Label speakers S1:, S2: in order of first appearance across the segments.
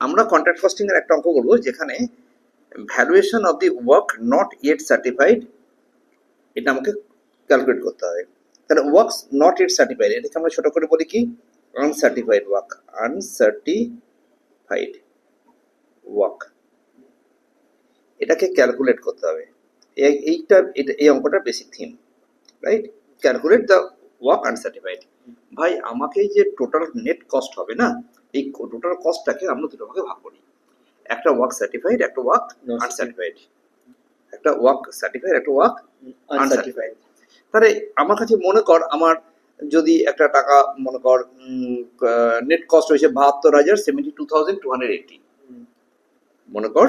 S1: আমরা contract costing এর একটা অঙ্ক করবো যেখানে valuation of the work not yet certified এটা আমাকে ক্যালকুলেট করতে হবে। তাহলে ওয়ার্কস নট ইয়েট সার্টিফাইড এটাকে আমরা ছোট করে বলি কি আনসার্টিফাইড ওয়ার্ক, আনসার্টিফাইড ওয়ার্ক এটাকে ক্যালকুলেট করতে হবে। এই অঙ্কটার basic theme, right? Calculate the work uncertified. ভাই আমাকে যে টোটাল নেট কস্ট হবে না, এই টোটাল কস্টটাকে আমরা দুটো ভাগে ভাগ করি, একটা ওয়ার্ক সার্টিফাইড, একটা ওয়ার্ক আনসার্টিফাইড। একটা ওয়ার্ক সার্টিফাইড, একটা ওয়ার্ক আনসার্টিফাইড। তাহলে আমার কাছে মনে কর আমার যদি একটা টাকা মনে কর নেট কস্ট হয়েছে 72,280 মনে কর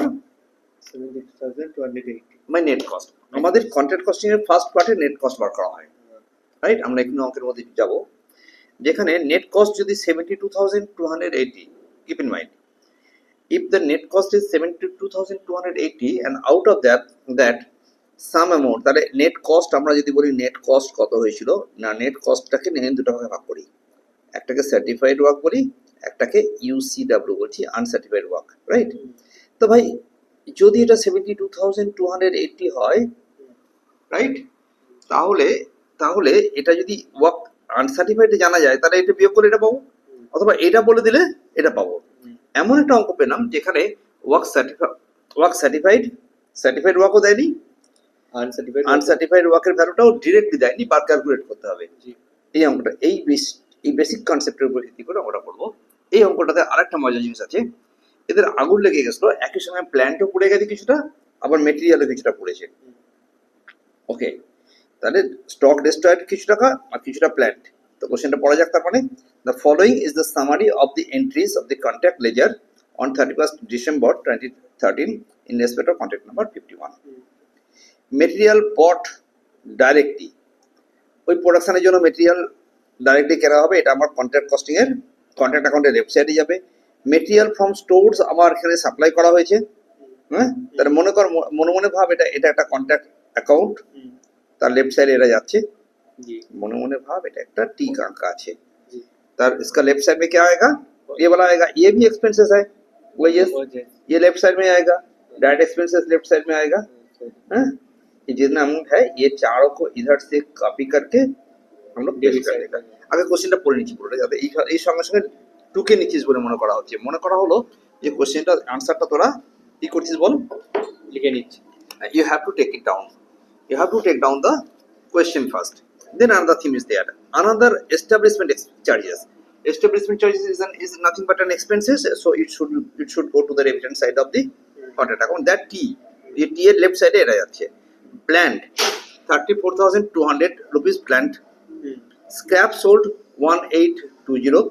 S2: 72,280
S1: মানে নেট কস্ট। আমাদের কন্ট্রাক্ট কস্টিং এর ফার্স্ট পার্টে নেট কস্ট বার করা হয়, রাইট? আমরা এখানে অঙ্কের মধ্যে যাব যেখানে নেট কস্ট যদি 72,280, keep in mind if the net cost is 72,280 and out of that some amount, তাহলে নেট কস্ট আমরা যদি বলি নেট কস্ট কত হয়েছিল না, নেট কস্টটাকে নিয়ে দুটো ভাগে ভাগ করি, একটাকে সার্টিফাইড ওয়ার্ক বলি, একটাকে ইউসিডব্লিউ বলছি আনসার্টিফাইড ওয়ার্ক, রাইট? তো ভাই যদি এটা 72,280 হয়, রাইট, তাহলে এটা যদি ওয়ার্ক আনসার্টিফাইড জানা যায় তাহলে এটা বিয়োগ করলে এটা পাবো, অথবা এটা বলে দিলে এটা পাবো। এমন একটা অঙ্ক পেলাম যেখানে ওয়ার্ক সার্টিফাইড ওয়ার্কও দেয়নি, আনসার্টিফাইড ওয়ার্কের ভ্যালুটাও ডিরেক্টলি দেয়নি, বার ক্যালকুলেট করতে হবে। এই অঙ্কটা এই বেসিক কনসেপ্টের উপর ভিত্তি করে আমরা করবো। এই অঙ্কটাতে আরেকটা মজার জিনিস আছে, এদের আগুন লেগে গেছিল, একই সময় প্ল্যান্টও পড়ে গেছে কিছুটা, আবার মেটেরিয়ালও কিছুটা পড়েছে। ওকে, তাহলে স্টক ডেস্ট্রয়েড কিছু টাকা আর কিছুটা প্ল্যান্ট। তো কোশ্চেনটা পড়া যাক। তার মানে the following is the summary of the entries of the contract ledger on 31st December 2013 in respect of contract number 51. Material bought directly, ওই প্রোডাকশনের জন্য মেটেরিয়াল ডাইরেক্টলি কেনা হবে, এটা আমার কন্ট্রাক্ট কস্টিং এর কন্ট্রাক্ট অ্যাকাউন্টের ওয়েবসাইটে যাবে। মেটেরিয়াল ফ্রম স্টোরস আমার এখানে সাপ্লাই করা হয়েছে, হ্যাঁ, তাহলে মনে কর মনে ভাব এটা একটা কন্ট্রাক্ট অ্যাকাউন্ট, তার लेफ्ट साइड एरा जाच्छे मने भाव এটা একটা টিক আঁকা আছে, তার इसका लेफ्ट साइड में क्या आएगा, ये वाला आएगा, ये भी एक्सपेंसेस है wages, ये लेफ्ट साइड में आएगा, डायरेक्ट एक्सपेंसेस लेफ्ट साइड में आएगा, हैं? ये जितना अमाउंट है ये चारों को इधर से कॉपी करके हम लोग पेस्ट कर देगा। আগে কোশ্চেনটা পড়ে নিচ্ছি পুরোটা, যাতে এই সঙ্গে সঙ্গে টুকে নিচ্ছিস বলে মনে করা হচ্ছে। মনে করা হলো যে কোশ্চেনটা আনসারটা তোরা কি করছিস বল, লিখে নিচ্ছিস। You have to take it down. You have to take down the question first. Then another theme is there. Another establishment charges. Establishment charges is nothing but an expenses, so it should go to the revision side of the contract account. That T, the T এর left side এ এরা যাচ্ছে। Plant 34,200 rupees plant. Scrap sold 1820.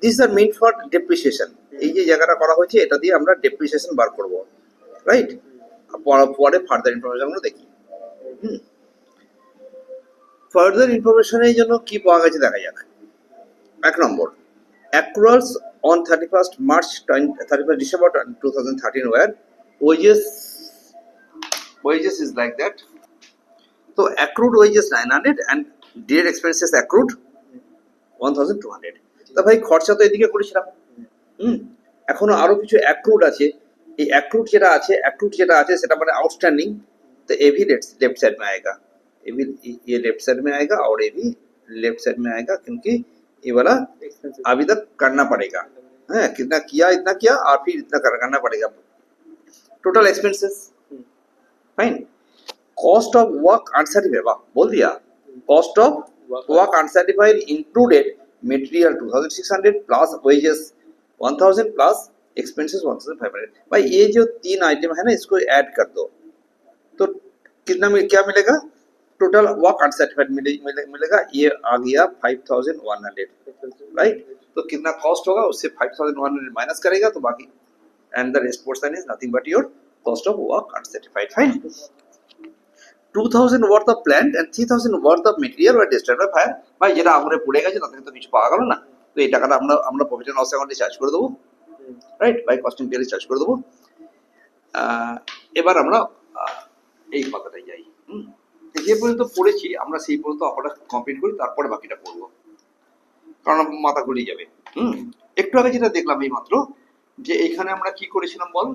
S1: These are meant for depreciation. এই যে জায়গাটা করা হয়েছে এটা দিয়ে আমরা depreciation বার করব, রাইট? পরে ফার্দার ইনফরমেশন গুলো দেখি। ফার্দার ইনফরমেশনের জন্য কি পাওয়া গেছে দেখা যাক। এক নম্বর, অ্যাক্রুয়ালস on 31st December 2013 where wages is like that. So accrued wages 900 and direct expenses accrued 1200. তা ভাই খরচা তো এদিকে করেছিলাম, এখনো আরো কিছু অ্যাক্রুড আছে। ये एक्रूड जेटा আছে সেটা মানে आउटस्टैंडिंग, तो ये भी लेफ्ट साइड में आएगा, ये लेफ्ट साइड में आएगा और ये भी लेफ्ट साइड में आएगा, क्योंकि ये वाला अभी तक करना पड़ेगा, है कितना किया इतना किया और फिर इतना करना पड़ेगा। Total expenses fine. Cost of work uncertified, वाह बोल दिया, cost of work uncertified included material 2600 plus wages 1000 plus expenses 1500। भाई ये जो तीन आइटम है ना इसको ऐड कर दो तो कितना क्या मिलेगा, टोटल वर्क अनसर्टिफाइड मिलेगा, ये आ गया 5100, राइट? तो कितना कॉस्ट होगा उससे 5100 माइनस करेगा तो बाकी and the rest portion is nothing but your cost of work uncertified, fine. 2000 worth of plant and 3000 worth of material were destroyed by fire. भाई যেটা আগুনে পুড়ে গেছে তাতে তো কিছু পাওয়া গেল না, তো এই টাকাটা আমরা প্রফিট এন্ড লস অ্যাকাউন্টে চার্জ করে দেবো, right? By costing period charge করে দেবো। এবার আমরা এই কথাটাই যাই, যে পর্যন্ত পড়েছি আমরা সেই পর্যন্ত অঙ্কটা কমপ্লিট করি, তারপরে বাকিটা পড়বো, কারণ মাথা ঘুরিয়ে যাবে। একটু আগে যেটা দেখলাম এই মাত্র, যে এখানে আমরা কি করেছিলাম বল,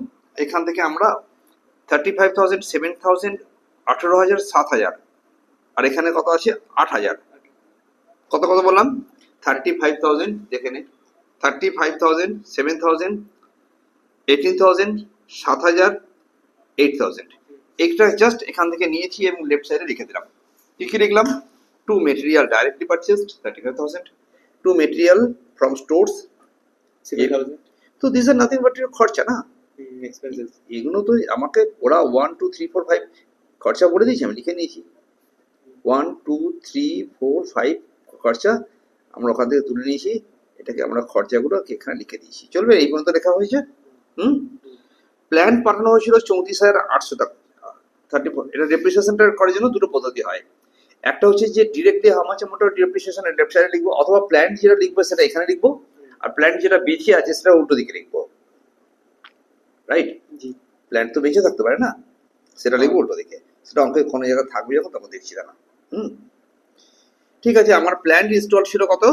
S1: এখান থেকে আমরা 35,000, 7,000, 18,000, 7,000, আর এখানে কত আছে 8,000, কত কত বললাম 35,000, দেখে নে 35,000, 7,000, 18,000, 7,000, 8,000, একটা জাস্ট এখান থেকে নিয়েছি এবং লেফট সাইডে লিখে দিলাম। কি কি লিখলাম? To material directly purchased 35,000, to material from stores 7,000। তো this are nothing but your খরচা না, এক্সপেন্সেস। এগুলো তো আমাকে ওরা 1 2 3 4 5 খরচা বলে দিয়েছি, আমি লিখে নিয়েছি 1 2 3 4 5 খরচা আমরা ওখান থেকে তুলে নিয়েছি, এটাকে আমরা খরচাগুলো এখানে লিখে দিয়েছি। চলবে? এই পর্যন্ত লেখা হয়েছে। প্ল্যান পাঠানো হয়েছিল 34,800 টাকা 34। এটা ডেপ্রিসিয়েশনটা করার জন্য দুটো পদ্ধতি হয়। একটা হচ্ছে যে directly how much amount of depreciation left সাইডে লিখবো, অথবা প্ল্যান যেটা লিখবো সেটা এখানে লিখবো, আর প্ল্যান যেটা বেঁচে আছে সেটা উল্টো দিকে লিখবো। রাইট? জি। প্ল্যান তো বেঁচে থাকতে পারে না, সেটা লিখবো উল্টো দিকে, সেটা অঙ্কে কোনো জায়গায় থাকবে যখন তখন দেখছি না। ঠিক আছে, আমার প্ল্যান ইনস্টল ছিল কত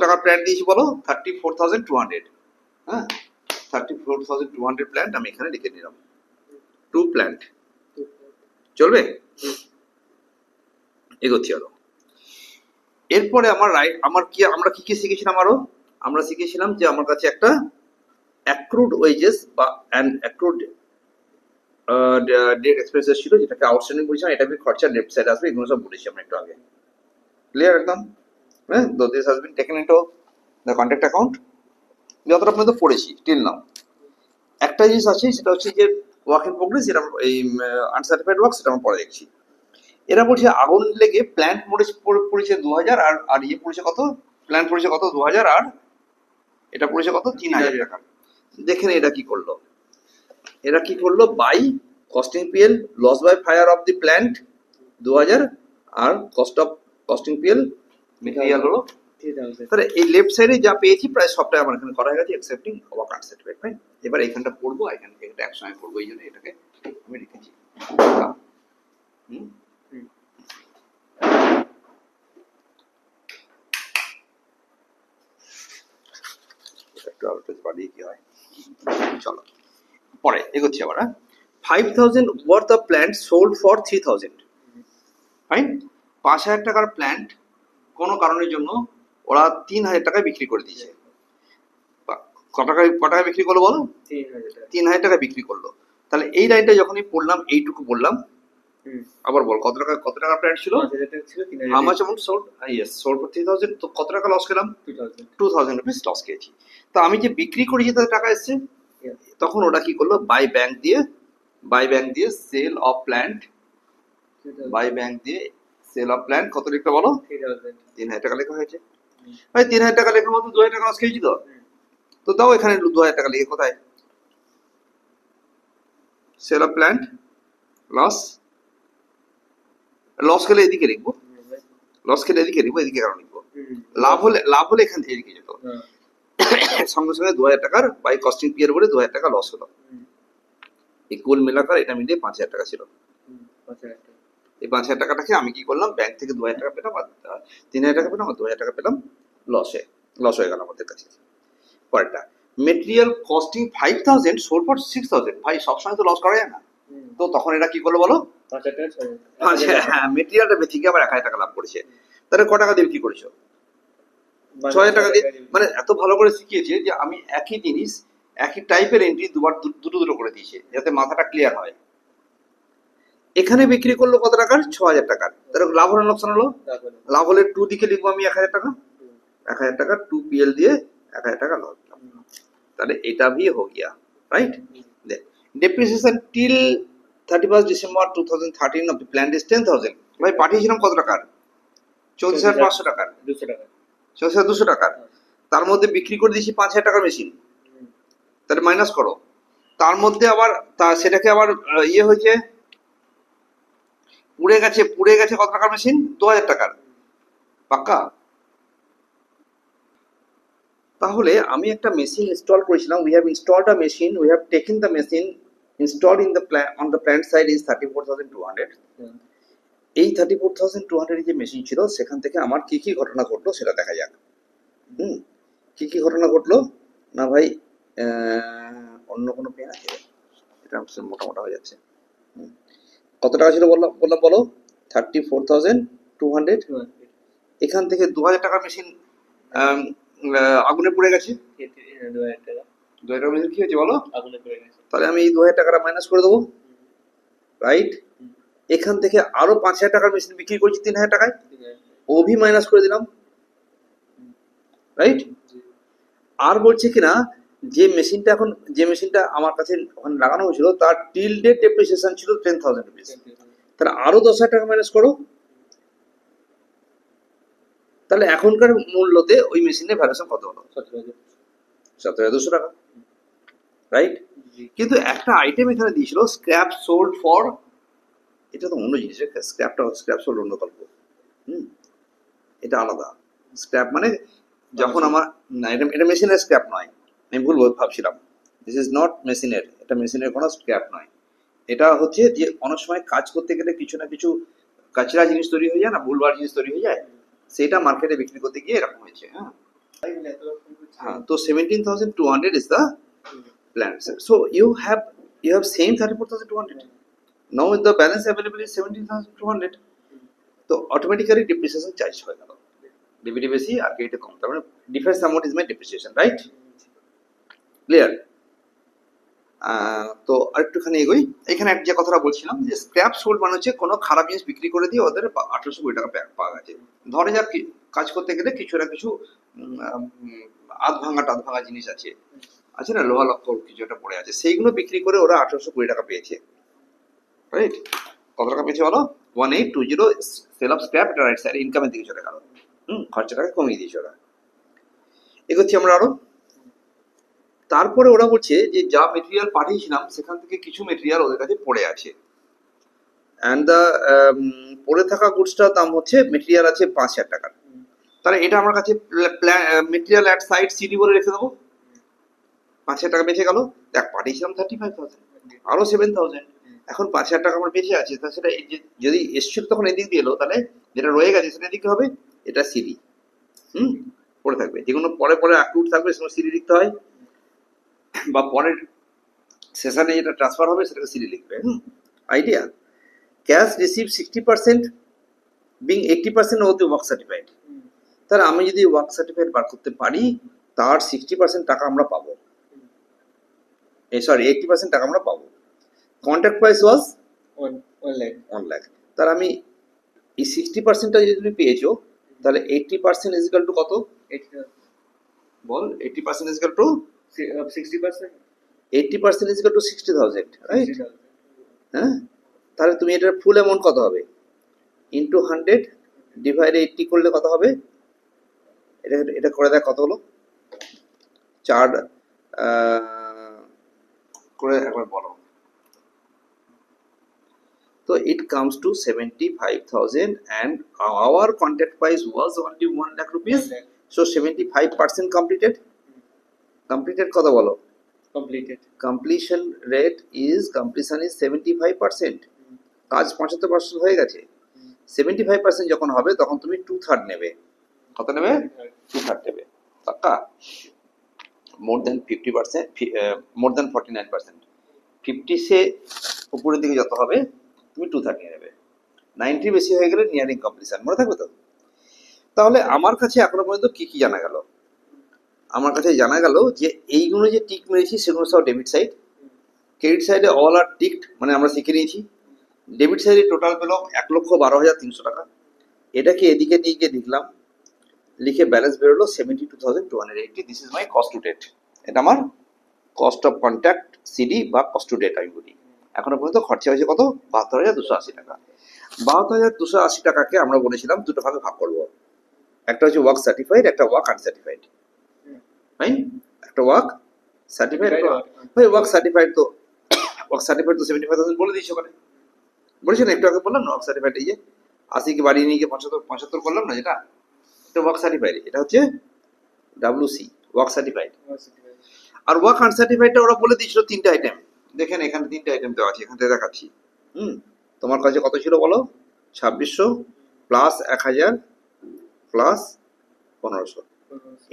S1: টাকার প্ল্যান দিয়েছি বলো? 34,200। হ্যাঁ, 34,200 প্ল্যান্ট আমি এখানে লিখে নিলাম। To plant. চলবে? এগোচ্ছি আরো। এরপরে আমরা কি শিখেছিলাম আরো? আমরা শিখেছিলাম যে আমার কাছে একটা অ্যাক্রুড ওয়েজেস বা অ্যাক্রুড ডেট এক্সপেন্সেস ছিল, যেটাকে আউটস্ট্যান্ডিং বলেছিলাম। এটা খরচা লেফট সাইড আসবে, এগুলো সব বলেছি আমরা একটু আগে। ক্লিয়ার একদম? হ্যাঁ, তো this has been taken into the contact account. যতটা পর্যন্ত পড়েছি টিল নাও। একটা জিনিস আছে, সেটা হচ্ছে যে ওয়ার্ক ইন প্রোগ্রেস, যেটা এই আনসার্টিফাইড ওয়ার্ক, সেটা আমরা পরে দেখছি। এরা বলছে আগুন লেগে প্ল্যান্ট পড়েছে 2,000, আর ইয়ে পড়েছে কত, প্ল্যান্ট পড়েছে কত 2,000, আর এটা পড়েছে কত 3,000 টাকা। দেখেন এরা কি করলো, by costing PL loss by fire of the plant 2,000, আর কস্টিং পিএল মেটেরিয়াল হলো 3,000। তাহলে এই লেফট সাইডে যা পেয়েছি প্রায় সবটাই আমার এখানে করা হয়ে গেছে, এক্সেপ্টিং ওয়ার্ক আনসার্টিফাইড। ফাইন, এবার এখানটা পড়বো, এখানে এটা একসঙ্গে পড়বো, এই জন্য এটাকে আমি লিখেছি। চলো পরে এগোচ্ছি আবার। 5,000 worth of plant sold for 3,000। Fine, 5,000 টাকার প্ল্যান্ট কোনো কারণের জন্য ওরা 3,000 টাকায় বিক্রি করে দিয়েছে। কত টাকায় বিক্রি করলো বলো? 3,000 টাকায় বিক্রি করলো। তাহলে এই লাইনটা যখনই পড়লাম, এইটুকু বললাম, আবার বল কত টাকা প্ল্যান্ট ছিল? How much amount sold? Yes, sold for 3,000। তো কত টাকা লস খেলাম? 2,000 রুপিস লস খেয়েছি। তো আমি যে বিক্রি করেছি তাতে টাকা এসছে, তখন ওরা কি করলো, বাই ব্যাংক দিয়ে সেল অফ প্ল্যান্ট, কত লিখতে বলো? 3,000 টাকা লেখা হয়েছে। ভাই 3,000 টাকা লেখার মতো 2,000 টাকা লস খেয়েছি। তো দাও এখানে 2,000 টাকা লিখে, কোথায় সেল অফ প্ল্যান্ট লস খেলে এদিকে লিখবো, এদিকে কারণ লিখবো। লাভ হলে এখান থেকে এদিকে যেত। সঙ্গে সঙ্গে 2,000 টাকার বাই কস্টিং পিয়ার বলে 2,000 টাকা লস হলো। এই কুল মেলাকার এটা মিলিয়ে 5,000 টাকা ছিল। এই 5,000 টাকাটাকে আমি কি করলাম, ব্যাংক থেকে 2,000 টাকা পেলাম, আর 3,000 টাকা পেলাম, আর 2,000 টাকা পেলাম লস হয়ে গেল আমাদের কাছে। পরেরটা, মেটেরিয়াল কস্টিং 5,000 সোল্ড ফর 6,000। ভাই সবসময় তো লস করা যায় না, তো তখন এটা কি করলো বলো? 5,000 হ্যাঁ, মেটেরিয়ালটা বেশি গিয়ে আবার 1,000 টাকা লাভ করেছে। তাহলে ক টাকা দিয়ে বিক্রি করেছো? 6,000 টাকা দিয়ে। মানে এত ভালো করে শিখিয়েছে যে আমি একই জিনিস, একই টাইপের এন্ট্রি দুটো করে দিয়েছে, যাতে মাথাটা ক্লিয়ার হয়। এখানে বিক্রি করলো কত টাকার? 6,000 টাকার। তাহলে লাভ হলো লোকসান হলো? লাভ হলে 2 দিকে লিখবো আমি 1,000 টাকা, 1,000 টাকা 2 PL দিয়ে 1,000 টাকা লস। তাহলে এটা भी हो गया, right? Depreciation till 31 December 2013 of the plant is 10,000। ভাই পাঠিয়েছিলাম কত টাকার? 34,500 টাকার, 200 টাকার। তার মধ্যে বিক্রি করে দিয়েছি 5,000 টাকার মেশিন। তাহলে মাইনাস করো। তার মধ্যে আবার সেটাকে আবার ইয়ে হয়েছে, পুড়ে গেছে কত টাকার মেশিন? 2,000 টাকার। পাক্কা? তাহলে আমি একটা মেশিন ইনস্টল করেছিলাম। we have installed a machine, we have taken the machine installed in the on the plant side is 34,200। এই 34,200 যে মেশিন ছিল, সেখান থেকে আমার কি কি ঘটনা ঘটলো সেটা দেখা যাক। কি কি ঘটনা ঘটলো না ভাই, অন্য কোনো পেন আছে? এটা মোটা মোটা হয়ে যাচ্ছে। কত টাকা ছিল বললাম বলো, 34,200। এখান থেকে 2,000 টাকার মেশিন আগুনে পড়ে গেছে। 2,000 টাকার মেশিন কি হয়েছে বলো? আগুনে পড়ে গেছে। তাহলে আমি এই 2,000 টাকাটা মাইনাস করে দেবো, রাইট? এখান থেকে আরো 5,000 টাকার মেশিন বিক্রি করছি 3,000 টাকায়, ও ভি মাইনাস করে দিলাম, রাইট? আর বলছে কিনা যে মেশিনটা আমার কাছে ওখানে লাগানো হয়েছিল তার টিল ডেট ডেপ্রিসিয়েশন ছিল 10,000 রুপিস। তাহলে আরো 10,000 টাকা মাইনাস করো, তাহলে এখনকার মূল্যতে ওই মেশিনের ভ্যালুয়েশন কত হলো? 17,200 টাকা, রাইট? কিন্তু একটা আইটেম এখানে দিয়েছিল স্ক্র্যাপ সোল্ড ফর, এটা তো অন্য জিনিস, স্ক্র্যাপ সোল্ড অন্য গল্প। এটা আলাদা। স্ক্র্যাপ মানে যখন আমার না, এটা মেশিনের স্ক্র্যাপ নয়, আমি ভুল ভাবছিলাম। দিস ইজ নট মেশিনের, এটা মেশিনের কোনো স্ক্র্যাপ নয়। এটা হচ্ছে যে অনেক সময় কাজ করতে গেলে কিছু না কিছু কাচরা জিনিস তৈরি হয়ে যায় না, ভুলভাল জিনিস তৈরি হয়ে যায়, সেটা মার্কেটে বিক্রি করতে গিয়ে এরকম হয়েছে। হ্যাঁ, তো 17,200 is the plan. So you have same 34,200. Now the balance available is 17,200. তো অটোমেটিক্যালি ডিপ্রিসিয়েশন চার্জ হয়ে গেল, ডিবিটি বেশি আর কেটে কম, তার মানে difference amount is my depreciation, right? Clear? তো আরেকটুখানি এগোই। এখানে যে কথাটা বলছিলাম যে স্ক্র্যাপ সোল্ড মানে হচ্ছে কোনো খারাপ জিনিস বিক্রি করে দিয়ে ওদের 1820 টাকা পাওয়া গেছে। ধরে যাক কাজ করতে গেলে কিছু না কিছু টাত ভাঙা জিনিস আছে না, লোহা লক্ষ কিছু একটা পড়ে আছে, সেইগুলো বিক্রি করে ওরা 1820 টাকা পেয়েছে, রাইট? কত টাকা পেয়েছে বলো? 1820 সেল অফ স্ক্র্যাপ, এটা রাইট সাইড ইনকামের দিকে চলে গেল। খরচাটাকে কমিয়ে দিয়েছে ওরা। এগোচ্ছি আমরা আরো। তারপরে ওরা বলছে যে যা মেটেরিয়াল পাঠিয়েছিলাম সেখান থেকে কিছু মেটেরিয়াল ওদের কাছে পড়ে আছে, অ্যান্ড দ্য পড়ে থাকা গুডসটার দাম হচ্ছে, মেটেরিয়াল আছে 5,000 টাকার। তাহলে এটা আমার কাছে মেটেরিয়াল অ্যাট সাইড সিডি বলে রেখে দেবো, 5,000 টাকা বেঁচে গেল। দেখ পাঠিয়েছিলাম 35,000, আরো 7,000, এখন 5,000 টাকা আমার বেঁচে আছে। তা সেটা যদি এসছিল তখন এদিক দিয়ে এলো, তাহলে যেটা রয়ে গেছে সেটা দিকে হবে, এটা সিডি পড়ে থাকবে। যেগুলো পরে পরে অ্যাক্রুড থাকবে সেগুলো সিডি লিখতে হয়, বা পরের সেশনে যেটা ট্রান্সফার হবে সেটাকে সিডি লিখবে। Idea? Cash receive 60% being 80% of the work certified. তাহলে আমি যদি ওয়ার্ক সার্টিফাইড বার করতে পারি, তার 60% টাকা আমরা পাবো, সরি 80% টাকা আমরা পাবো। কন্ট্রাক্ট প্রাইস ওয়াজ 1 লাখ। তাহলে আমি এই 60%টা যদি তুমি পেয়েছো, তাহলে 80% ইজ ইকুয়াল টু কত বল? 80% is equal to 60%, 80% is equal to 60,000, right? হ্যাঁ, তাহলে তুমি এটার ফুল অ্যামাউন্ট কত হবে? ইন্টু 100 ডিভাইডে 80 করলে কত হবে? এটা করে দেখ কত হলো, 4 করে একবার বলো। তো it comes to 75,000 and our contract price was only 1 lakh rupees. So 75% completed. Completed কত বলো? Completion is 75%. কাজ 75% হয়ে গেছে। 75% যখন হবে তখন তুমি 2/3 নেবে। কত নেবে? 2/3 নেবে। পাক্কা? more than 50%, more than 49%। 50 সে উপরের দিকে যত হবে তুমি 2/3 নিয়ে নেবে। 90 বেশি হয়ে গেলে নিয়ারিং কমপ্লিশন, মনে থাকবে তো? তাহলে আমার কাছে এখনো পর্যন্ত কি কি জানা গেল? আমার কাছে জানা গেল যে এইগুলো যে টিক মেরেছি সেগুলো সব ডেবিট সাইড। ক্রেডিট সাইডে অল আর টিকড, মানে আমরা শিখে নিয়েছি। ডেবিট সাইডে টোটাল পেল 1,12,300 টাকা। এটাকে এদিকে নিয়ে গিয়ে লিখলাম, লিখে ব্যালেন্স বেরোলো 72,280। This is my cost to date. এটা আমার কস্ট অফ কন্ট্যাক্ট সিডি বা কস্ট টু ডেট আমি বলি। এখনো পর্যন্ত খরচা হয়েছে কত? 72,280 টাকা। 72,280 টাকাকে আমরা বলেছিলাম দুটো ভাগে ভাগ করবো, একটা হচ্ছে ওয়ার্ক সার্টিফাইড, একটা ওয়ার্ক আনসার্টিফাইড। ফাইন, একটা ওয়ার্ক সার্টিফাইড, ভাই ওয়ার্ক সার্টিফাইড তো 75,000 বলে দিয়েছি ওখানে, বলেছি না একটু আগে বললাম না? ওয়ার্ক সার্টিফাইড এই যে 80 কে বাড়িয়ে নিয়ে গিয়ে 75 করলাম না, যেটা এটা ওয়ার্ক সার্টিফাইড, এটা হচ্ছে WC ওয়ার্ক সার্টিফাইড। আর ওয়ার্ক আনসার্টিফাইডটা ওরা বলে দিয়েছিল 3টে আইটেম। দেখেন এখানে 3টে আইটেম দেওয়া আছে, এখান থেকে দেখাচ্ছি। তোমার কাছে কত ছিল বলো? 2600 প্লাস 1,000 প্লাস 1,500,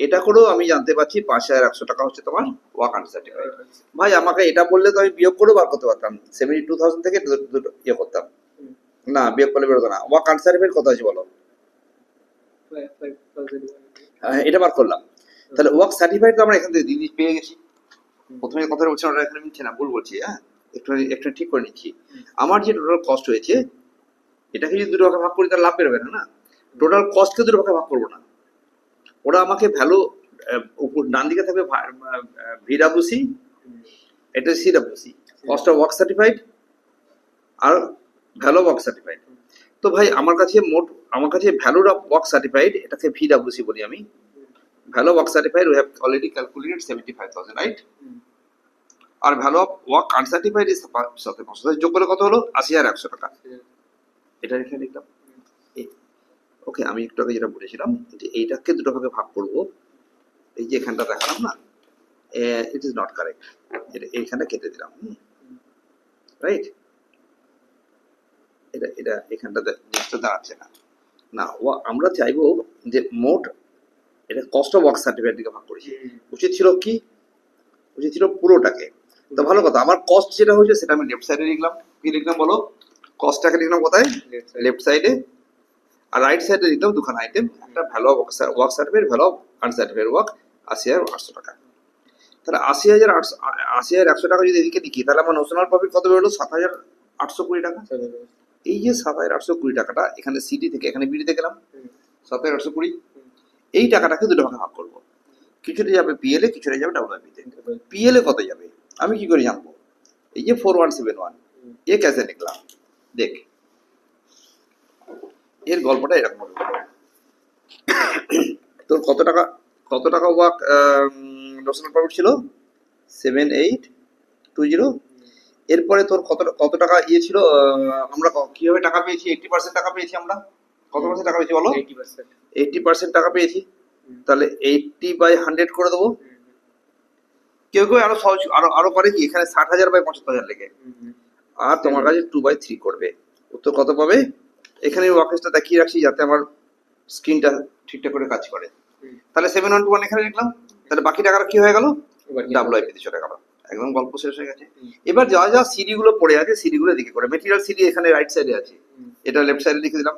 S1: এটা করেও আমি জানতে পারছি 5,100 টাকা হচ্ছে তোমার ওয়ার্ক আনসার্টিফাইড। ভাই আমাকে এটা বললে তো আমি বিয়োগ করেও বার করতে পারতাম, 72,000 থেকে দুটো ইয়ে করতাম, না বিয়োগ করলে বেরোতো না। ওয়ার্ক আনসার্টিফাইড কত আছে বলো? এটা বার করলাম, তাহলে ওয়ার্ক সার্টিফাইড তো আমরা এখান থেকে দিদি পেয়ে গেছি। প্রথমে কথা বলছি ওটা এখানে মিলছে না, ভুল বলছি, হ্যাঁ একটু একটু ঠিক করে নিচ্ছি। আমার যে টোটাল কস্ট হয়েছে এটাকে যদি দুটো ভাগে ভাগ করি তার লাভ বেরোবে না। টোটাল কস্টকে দুটো ভাগে ভাগ করবো না, ওরা আমাকে ভ্যালু উপর ডান দিকে থাকবে ভিডাব্লিউসি, এটা CWC, cost of work certified আর ভ্যালু অফ ওয়ার্ক সার্টিফাইড। তো ভাই আমার কাছে ভ্যালু অফ ওয়ার্ক সার্টিফাইড এটাকে ভিডাব্লিউসি বলি আমি। Value of work certified we have already calculated 75,000, right? আর ভ্যালু অফ ওয়ার্ক আনসার্টিফাইড এর সাথে যোগ করে কত হলো? 80,100 টাকা। এটা রেখে লিখলাম। ওকে, আমি একটু আগে যেটা বলেছিলাম যে এইটাকে দুটো ভাগে ভাগ করবো, এই যে এখানটা দেখালাম না, ইট ইজ নট কারেক্ট, এটা এইখানটা কেটে দিলাম, রাইট? এটা এখানটা জিনিসটা দাঁড়াচ্ছে না। না, আমরা চাইবো যে মোট এটা কস্ট অফ ওয়ার্ক সার্টিফিকেট দিকে ভাগ করেছি, উচিত ছিল কি? উচিত ছিল পুরোটাকে। তো ভালো কথা, আমার কস্ট যেটা হয়েছে সেটা আমি লেফট সাইডে লিখলাম। কি লিখলাম বলো? কস্টটাকে লিখলাম কোথায়? লেফট সাইডে। আর রাইট সাইডে লিখলাম দুখানা আইটেম, একটা value of work certificate, value of uncertified work 80,800 টাকা। তাহলে 80,100 টাকা যদি এদিকে লিখি তাহলে আমার নোশনাল প্রফিট কত বেরোলো? 7,820 টাকা। এই যে 7,820 টাকাটা এখানে সিডি থেকে এখানে বিডিতে গেলাম, 7,820, এই টাকাটাকে দুটো ভাগে ভাগ করবো। কিছুটা যাবে পিএল এ, কিছুটা যাবে ডাব্লিউআইপি তে। পিএল এ কত যাবে আমি কি করে জানবো? এই যে 4171 এ कैसे निकला দেখ, এর গল্পটা এরকম হবে। তোর কত টাকা ওয়ার্ক নোশনাল প্রফিট ছিল? 7,820। এরপরে তোর কত টাকা ইয়ে ছিল? আমরা কিভাবে টাকা পেয়েছি? 80% টাকা পেয়েছি আমরা। কত পার্সেন্ট টাকা পেয়েছি বলো? 80% টাকা পেয়েছি। তাহলে 80/100 করে দেবো। কেউ আরো সহজ আরো করে কি, এখানে 60,000/75,000 লেগে, আর তোমার কাছে 2/3 করবে। উত্তর কত পাবে? এখানে ওয়ার্কেসটা দেখিয়ে রাখছি যাতে আমার স্ক্রিনটা ঠিকঠাক করে কাজ করে। তাহলে 7,121 এখানে লিখলাম। তাহলে বাকি টাকাটা কি হয়ে গেল? ডাব্লিউআইপি তে চলে গেল। একদম গল্প শেষ হয়ে গেছে। এবার যা যা সিডি গুলো পড়ে আছে সিডি গুলো দিকে করে, মেটেরিয়াল সিডি এখানে রাইট সাইডে আছে, এটা লেফট সাইডে লিখে দিলাম।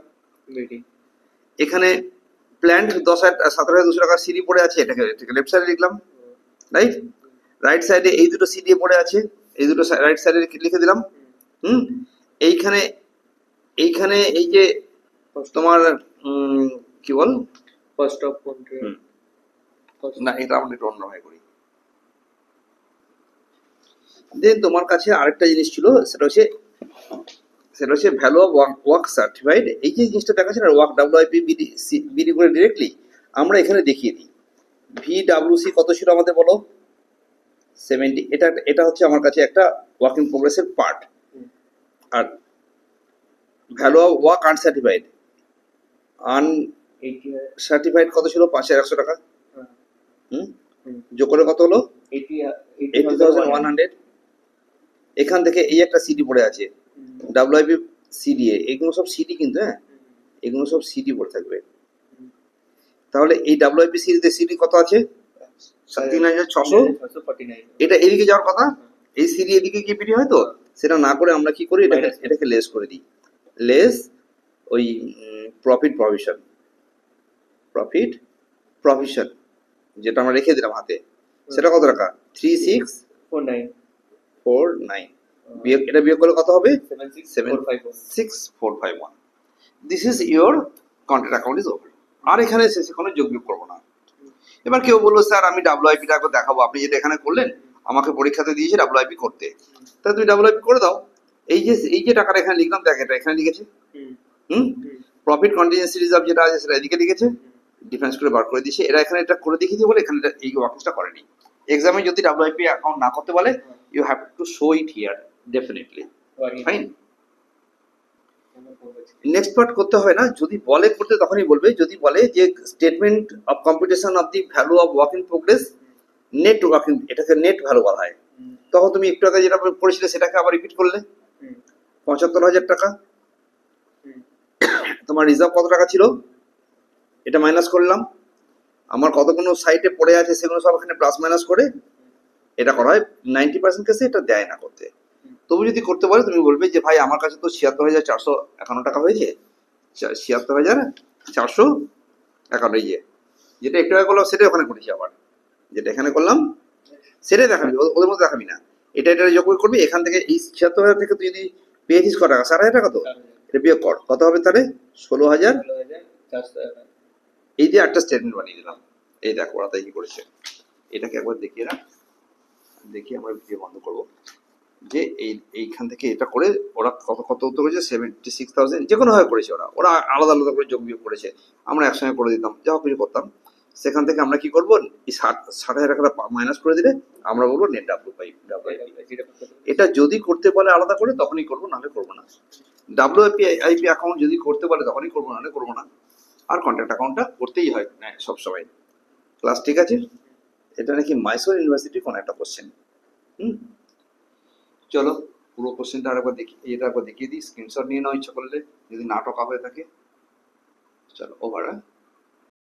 S1: এখানে প্ল্যান্ট 17,200 টাকার সিডি পড়ে আছে, এটাকে লেফট সাইডে লিখলাম, রাইট? রাইট সাইডে এই দুটো সিডি পড়ে আছে, এই দুটো রাইট সাইডে লিখে দিলাম। এইখানে এই যে তোমার কি বল,
S2: কস্ট অফ কন্ট্রোল,
S1: না এটা আমরা একটু অন্যভাবে করি। দেন তোমার কাছে আরেকটা জিনিস ছিল, সেটা হচ্ছে ভ্যালু অফ ওয়ার্ক সার্টিফাইড। এই যে জিনিসটা দেখাচ্ছে না, ওয়ার্ক ডাব্লিউআইপি বিডি করে ডিরেক্টলি আমরা এখানে দেখিয়ে দিই। ভিডাব্লিউসি কত ছিল আমাদের বলো? 70। এটা হচ্ছে আমার কাছে একটা ওয়ার্ক ইন প্রোগ্রেসের পার্ট। আর value of work uncertified certified কত ছিল? 5,100 টাকা। যোগ করে কত হলো? 80,100। এখান থেকে এই একটা সিডি পড়ে আছে, ডাব্লিউআইপি সিডিএ, এগুলো সব সিডি কিন্তু, হ্যাঁ এগুলো সব সিডি পড়ে থাকবে। তাহলে এই ডাব্লিউআইপি সিডি কত আছে? 3,649। এটা এদিকে যাওয়ার কথা, এই সিডি এদিকে গিয়ে বিডি হয়, তো সেটা না করে আমরা কি করি, এটাকে লেস করে দিই। লেস ওই প্রফিট প্রভিশন যেটা আমরা রেখে দিলাম হাতে, সেটা কত টাকা? 3,649। এটা বিয়োগ করলে কত হবে? 7,6,451। This is your contract account is over. আর এখানে শেষে কোনো যোগ বিয়োগ করবো না। এবার কেউ বললো স্যার আমি ডাব্লিউআইপি টাকে দেখাবো, আপনি যেটা এখানে করলেন আমাকে পরীক্ষাতে দিয়েছে ডাব্লিউআইপি করতে, তাহলে তুমি ডাব্লিউআইপি করে দাও। এই যে টাকাটা এখানে লিখলাম, দেখ এটা এখানে লিখেছে। প্রফিট কন্টিনজেন্সি রিজার্ভ যেটা আছে সেটা এদিকে লিখেছে, ডিফারেন্স করে বার করে দিয়েছে। এরা এখানে এটা করে দেখিয়েছে বলে এখানে এই ওয়ার্কসটা করেনি। এক্সামে যদি ডাব্লিউআইপি অ্যাকাউন্ট না করতে বলে, you have to show it here definitely. Fine, next part করতে হয় না, যদি বলে করতে তখনই বলবে। যদি বলে যে statement of computation of the value of work in progress net working, এটাকে নেট ভ্যালু বলা হয়, তখন তুমি একটু আগে যেটা পড়েছিলে সেটাকে আবার রিপিট করলে। 75,000 টাকা। তোমার রিজার্ভ কত টাকা ছিল? এটা মাইনাস করলাম। আমার কতগুলো সাইটে পড়ে আছে সেগুলো সব এখানে প্লাস মাইনাস করে এটা করা হয়। 90% কেসে এটা দেয় না করতে। তবু যদি করতে পারো তুমি বলবে যে ভাই আমার কাছে তো ৭৬,৪৫১ টাকা হয়েছে, ৭৬,৪৫১ এই যে যেটা একটু আগে করলাম সেটাই ওখানে করেছি, আবার যেটা এখানে করলাম সেটাই দেখাবি, ওদের মধ্যে দেখাবি না। এটা যোগ করবি এখান থেকে, এই ৭৬,০০০ থেকে তুই যদি পেয়েছিস ক টাকা, ৬০,০০০ টাকা, তো এটা বিয়োগ কর কত হবে তাহলে ১৬,০০০।
S2: 16,400
S1: এই যে একটা স্টেটমেন্ট বানিয়ে দিলাম। এই দেখো ওরা তাই কি করেছে, এটাকে একবার দেখিয়ে না, দেখি আমরা ভিডিও বন্ধ করবো যে এইখান থেকে এটা করে ওরা কত উত্তর করেছে, 76,000 যে কোনো ভাবে করেছে। ওরা আলাদা আলাদা করে যোগ বিয়োগ করেছে, আমরা একসঙ্গে করে দিতাম, যা হোক কিছু করতাম। সেখান থেকে আমরা কি করবো, এই ৬০,০০০ টাকা মাইনাস করে দিলে আমরা বলবো নেট ডাব্লু বাই। এটা যদি করতে পারে আলাদা করে তখনই করবো, নাহলে করবো না। WIP অ্যাকাউন্ট যদি করতে পারে তখনই করবো, নাহলে করবো না। আর কন্ট্যাক্ট অ্যাকাউন্টটা করতেই হয় সবসময়। ক্লাস ঠিক আছে? এটা নাকি মাইসোর ইউনিভার্সিটি কোন একটা কোশ্চেন। চলো পুরো কোশ্চেনটা আরেকবার দেখি, এটা একবার দেখিয়ে দিই, স্ক্রিনশট নিয়ে নাও ইচ্ছা করলে, যদি না টকা হয়ে থাকে। চলো ওভার।